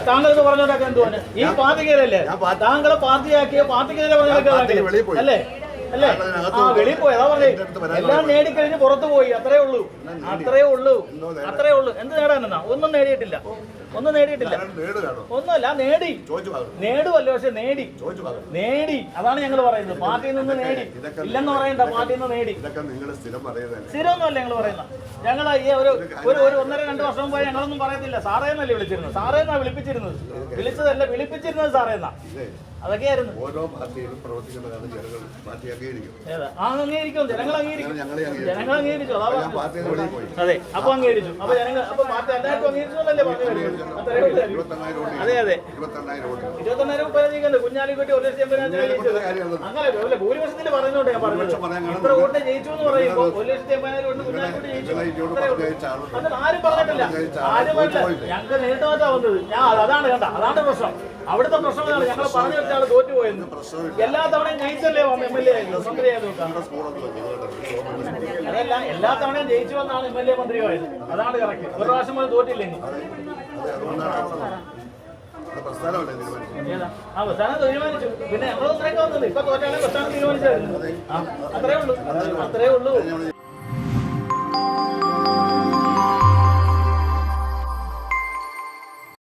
താങ്കൾക്ക് പറഞ്ഞോണ്ടൊക്കെ എന്തുവാണ് ഈ പാർട്ടിക്കാരല്ലേ താങ്കളെ പാർട്ടിയാക്കിയ പാർട്ടിക്കെതിരെ പറഞ്ഞ അല്ലേ അല്ലേ? ആ വെളിയിൽ പോയി അതാ പറഞ്ഞേ എല്ലാം നേടിക്കഴിഞ്ഞ് പുറത്തു പോയി അത്രേ ഉള്ളൂ. എന്ത് നേടാനെന്നാ? ഒന്നും നേടിയിട്ടില്ല. ഒന്നുമല്ല നേടുമല്ലോ. പക്ഷെ നേടി അതാണ് ഞങ്ങൾ പറയുന്നത്. പാർട്ടിയിൽ നിന്ന് നേടി ഇല്ലെന്ന് പറയണ്ട. പാർട്ടിയിൽ നിന്ന് നേടി സ്ഥിരമൊന്നുമല്ല ഞങ്ങൾ പറയുന്നത്. ഞങ്ങൾ ഈ ഒരു 1.5-2 വർഷം മുമ്പ് ഞങ്ങളൊന്നും പറയത്തില്ല. സാറേന്നല്ലേ വിളിച്ചിരുന്നത്. സാറേന്നാ വിളിപ്പിച്ചിരുന്നത് സാറേന്നാ. അതൊക്കെയായിരുന്നു. ഓരോ പാർട്ടിയിലും പ്രവർത്തിക്കേണ്ടതാണ് ജനങ്ങൾ പാർട്ടി അംഗീകരിക്കും. ജനങ്ങൾ അംഗീകരിച്ചു. അതെ, അപ്പൊ അംഗീകരിച്ചു. അപ്പൊ ജനങ്ങൾ പാർട്ടി എല്ലാവർക്കും അംഗീകരിച്ചല്ലേ പറഞ്ഞു വരുന്നത്. അതെ 22,000 ഉപയോഗിക്കുന്നത് കുഞ്ഞാലിക്കുട്ടി 1,80,000 അങ്ങനെ ഭൂരിപക്ഷത്തിൽ പറയുന്നോണ്ട് ഞാൻ പറഞ്ഞത്. ഇത്ര വോട്ട് ജയിച്ചു എന്ന് പറയുമ്പോൾ 1,80,000 വോട്ട് കുഞ്ഞാലിക്കുട്ടി ജയിച്ചു. അത് ആരും പറഞ്ഞിട്ടില്ല. ഞങ്ങൾക്ക് നേരിട്ട് മാറ്റാ വന്നത്. അതാണ് അതാണ് പ്രശ്നം. അവിടുത്തെ പ്രശ്നം ഞങ്ങൾ പറഞ്ഞു വെച്ചാൽ തോറ്റുപോയെന്ന്. എല്ലാ തവണയും ജയിച്ചല്ലേ MLA മന്ത്രി ആയത്. അതല്ല, എല്ലാ തവണയും ജയിച്ചു വന്നാണ് MLA മന്ത്രിയായത്. അതാണ് കറക്റ്റ്. ഒരു പ്രാവശ്യം പോലും തോറ്റില്ലെങ്കിൽ പ്രസ്ഥാനം തീരുമാനിച്ചു. പിന്നെ നമ്മളൊന്നൊക്കെ വന്നത് ഇപ്പൊ തോറ്റാണെങ്കിൽ പ്രസ്ഥാനം തീരുമാനിച്ചായിരുന്നു. അത്രേ ഉള്ളൂ.